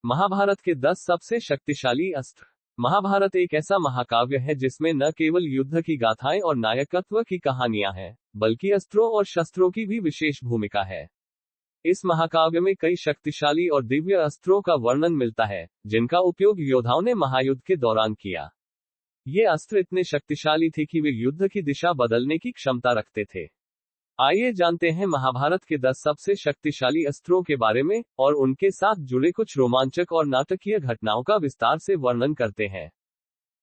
महाभारत के 10 सबसे शक्तिशाली अस्त्र। महाभारत एक ऐसा महाकाव्य है जिसमें न केवल युद्ध की गाथाएं और नायकत्व की कहानियां हैं, बल्कि अस्त्रों और शस्त्रों की भी विशेष भूमिका है। इस महाकाव्य में कई शक्तिशाली और दिव्य अस्त्रों का वर्णन मिलता है, जिनका उपयोग योद्धाओं ने महायुद्ध के दौरान किया। ये अस्त्र इतने शक्तिशाली थे कि वे युद्ध की दिशा बदलने की क्षमता रखते थे। आइए जानते हैं महाभारत के 10 सबसे शक्तिशाली अस्त्रों के बारे में, और उनके साथ जुड़े कुछ रोमांचक और नाटकीय घटनाओं का विस्तार से वर्णन करते हैं।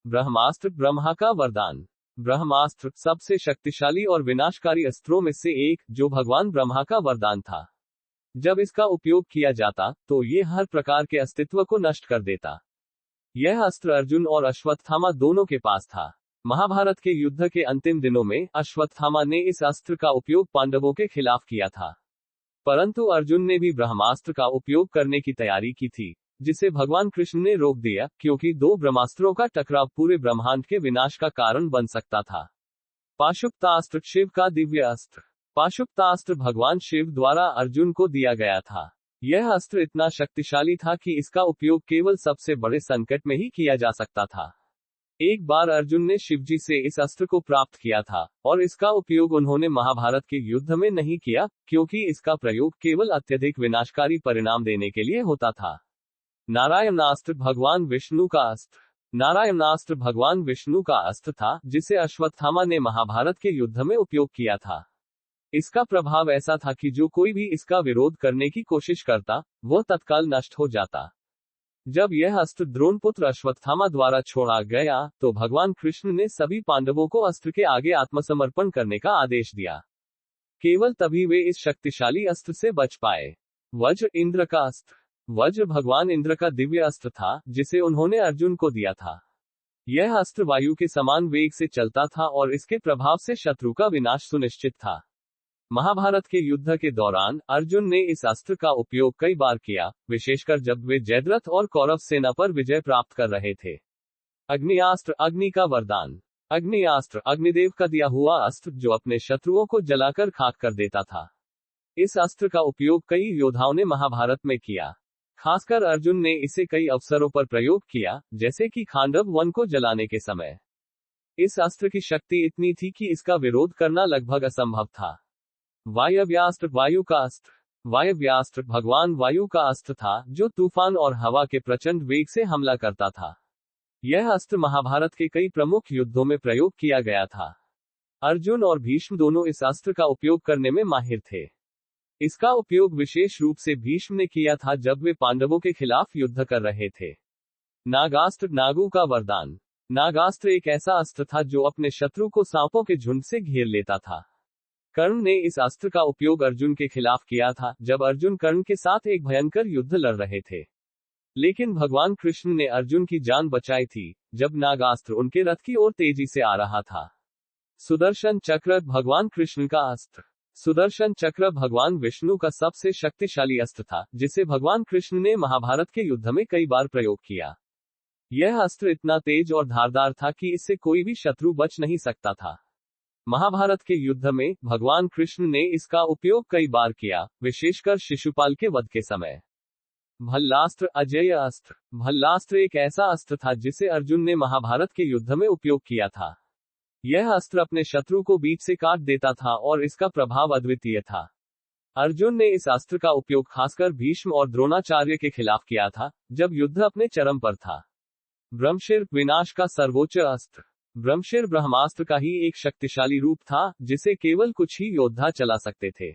ब्रह्मास्त्र, ब्रह्मा का वरदान। ब्रह्मास्त्र सबसे शक्तिशाली और विनाशकारी अस्त्रों में से एक, जो भगवान ब्रह्मा का वरदान था। जब इसका उपयोग किया जाता, तो ये हर प्रकार के अस्तित्व को नष्ट कर देता। यह अस्त्र अर्जुन और अश्वत्थामा दोनों के पास था। महाभारत के युद्ध के अंतिम दिनों में अश्वत्थामा ने इस अस्त्र का उपयोग पांडवों के खिलाफ किया था, परंतु अर्जुन ने भी ब्रह्मास्त्र का उपयोग करने की तैयारी की थी, जिसे भगवान कृष्ण ने रोक दिया, क्योंकि दो ब्रह्मास्त्रों का टकराव पूरे ब्रह्मांड के विनाश का कारण बन सकता था। पाशुपतास्त्र, शिव का दिव्य अस्त्र। पाशुपतास्त्र भगवान शिव द्वारा अर्जुन को दिया गया था। यह अस्त्र इतना शक्तिशाली था कि इसका उपयोग केवल सबसे बड़े संकट में ही किया जा सकता था। एक बार अर्जुन ने शिवजी से इस अस्त्र को प्राप्त किया था, और इसका उपयोग उन्होंने महाभारत के युद्ध में नहीं किया, क्योंकि इसका प्रयोग केवल अत्यधिक विनाशकारी परिणाम देने के लिए होता था। नारायणास्त्र, भगवान विष्णु का अस्त्र। नारायणास्त्र भगवान विष्णु का अस्त्र था, जिसे अश्वत्थामा ने महाभारत के युद्ध में उपयोग किया था। इसका प्रभाव ऐसा था कि जो कोई भी इसका विरोध करने की कोशिश करता, वह तत्काल नष्ट हो जाता। जब यह अस्त्र द्रोणपुत्र अश्वत्थामा द्वारा छोड़ा गया, तो भगवान कृष्ण ने सभी पांडवों को अस्त्र के आगे आत्मसमर्पण करने का आदेश दिया। केवल तभी वे इस शक्तिशाली अस्त्र से बच पाए। वज्र, इंद्र का अस्त्र। वज्र भगवान इंद्र का दिव्य अस्त्र था, जिसे उन्होंने अर्जुन को दिया था। यह अस्त्र वायु के समान वेग से चलता था और इसके प्रभाव से शत्रु का विनाश सुनिश्चित था। महाभारत के युद्ध के दौरान अर्जुन ने इस अस्त्र का उपयोग कई बार किया, विशेषकर जब वे जयद्रथ और कौरव सेना पर विजय प्राप्त कर रहे थे। अग्नियास्त्र, अग्नि का वरदान। अग्नियास्त्र अग्निदेव का दिया हुआ अस्त्र, जो अपने शत्रुओं को जलाकर खाक कर देता था। इस अस्त्र का उपयोग कई योद्धाओं ने महाभारत में किया। खासकर अर्जुन ने इसे कई अवसरों पर प्रयोग किया, जैसे कि खांडव वन को जलाने के समय। इस अस्त्र की शक्ति इतनी थी कि इसका विरोध करना लगभग असंभव था। वायव्यास्त्र, वायु का अस्त्र। वायव्यास्त्र भगवान वायु का अस्त्र था, जो तूफान और हवा के प्रचंड वेग से हमला करता था। यह अस्त्र महाभारत के कई प्रमुख युद्धों में प्रयोग किया गया था। अर्जुन और भीष्म दोनों इस अस्त्र का उपयोग करने में माहिर थे। इसका उपयोग विशेष रूप से भीष्म ने किया था जब वे पांडवों के खिलाफ युद्ध कर रहे थे। नागास्त्र, नागों का वरदान। नागास्त्र एक ऐसा अस्त्र था जो अपने शत्रु को सांपों के झुंड से घेर लेता था। कर्ण ने इस अस्त्र का उपयोग अर्जुन के खिलाफ किया था, जब अर्जुन कर्ण के साथ एक भयंकर युद्ध लड़ रहे थे। लेकिन भगवान कृष्ण ने अर्जुन की जान बचाई थी, जब नागास्त्र उनके रथ की ओर तेजी से आ रहा था। सुदर्शन चक्र, भगवान कृष्ण का अस्त्र। सुदर्शन चक्र भगवान विष्णु का सबसे शक्तिशाली अस्त्र था, जिसे भगवान कृष्ण ने महाभारत के युद्ध में कई बार प्रयोग किया। यह अस्त्र इतना तेज और धारदार था कि इससे कोई भी शत्रु बच नहीं सकता था। महाभारत के युद्ध में भगवान कृष्ण ने इसका उपयोग कई बार किया, विशेषकर शिशुपाल के वध के समय। भल्लास्त्र, अजेय अस्त्र। भल्लास्त्र एक ऐसा अस्त्र था जिसे अर्जुन ने महाभारत के युद्ध में उपयोग किया था। यह अस्त्र अपने शत्रु को बीच से काट देता था और इसका प्रभाव अद्वितीय था। अर्जुन ने इस अस्त्र का उपयोग खासकर भीष्म और द्रोणाचार्य के खिलाफ किया था, जब युद्ध अपने चरम पर था। ब्रह्मशिर, विनाश का सर्वोच्च अस्त्र। ब्रह्मशिर ब्रह्मास्त्र का ही एक शक्तिशाली रूप था, जिसे केवल कुछ ही योद्धा चला सकते थे।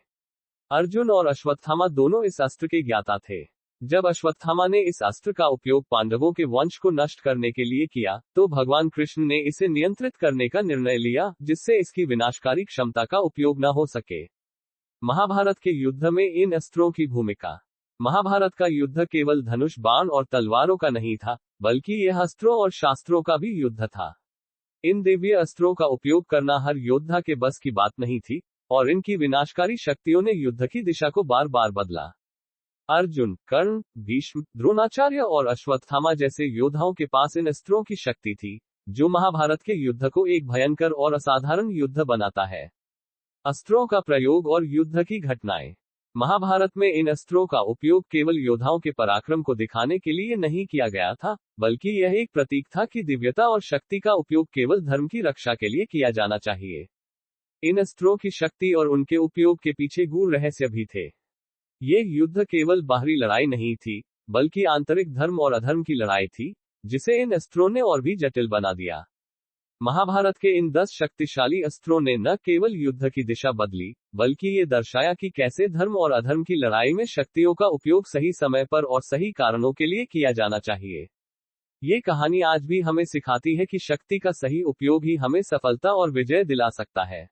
अर्जुन और अश्वत्थामा दोनों इस अस्त्र के ज्ञाता थे। जब अश्वत्थामा ने इस अस्त्र का उपयोग पांडवों के वंश को नष्ट करने के लिए किया, तो भगवान कृष्ण ने इसे नियंत्रित करने का निर्णय लिया, जिससे इसकी विनाशकारी क्षमता का उपयोग न हो सके। महाभारत के युद्ध में इन अस्त्रों की भूमिका। महाभारत का युद्ध केवल धनुष, बाण और तलवारों का नहीं था, बल्कि यह अस्त्रों और शास्त्रों का भी युद्ध था। इन दिव्य अस्त्रों का उपयोग करना हर योद्धा के बस की बात नहीं थी, और इनकी विनाशकारी शक्तियों ने युद्ध की दिशा को बार बार बदला। अर्जुन, कर्ण, भीष्म, द्रोणाचार्य और अश्वत्थामा जैसे योद्धाओं के पास इन अस्त्रों की शक्ति थी, जो महाभारत के युद्ध को एक भयंकर और असाधारण युद्ध बनाता है। अस्त्रों का प्रयोग और युद्ध की घटनाएं। महाभारत में इन अस्त्रों का उपयोग केवल योद्धाओं के पराक्रम को दिखाने के लिए नहीं किया गया था, बल्कि यह एक प्रतीक था कि दिव्यता और शक्ति का उपयोग केवल धर्म की रक्षा के लिए किया जाना चाहिए। इन अस्त्रों की शक्ति और उनके उपयोग के पीछे गूढ़ रहस्य भी थे। ये युद्ध केवल बाहरी लड़ाई नहीं थी, बल्कि आंतरिक धर्म और अधर्म की लड़ाई थी, जिसे इन अस्त्रों ने और भी जटिल बना दिया। महाभारत के इन 10 शक्तिशाली अस्त्रों ने न केवल युद्ध की दिशा बदली, बल्कि ये दर्शाया कि कैसे धर्म और अधर्म की लड़ाई में शक्तियों का उपयोग सही समय पर और सही कारणों के लिए किया जाना चाहिए। ये कहानी आज भी हमें सिखाती है कि शक्ति का सही उपयोग ही हमें सफलता और विजय दिला सकता है।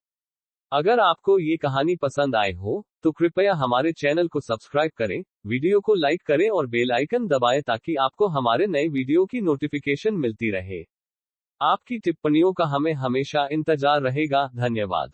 अगर आपको ये कहानी पसंद आए हो, तो कृपया हमारे चैनल को सब्सक्राइब करें, वीडियो को लाइक करें और बेल आइकन दबाएं ताकि आपको हमारे नए वीडियो की नोटिफिकेशन मिलती रहे। आपकी टिप्पणियों का हमें हमेशा इंतजार रहेगा। धन्यवाद।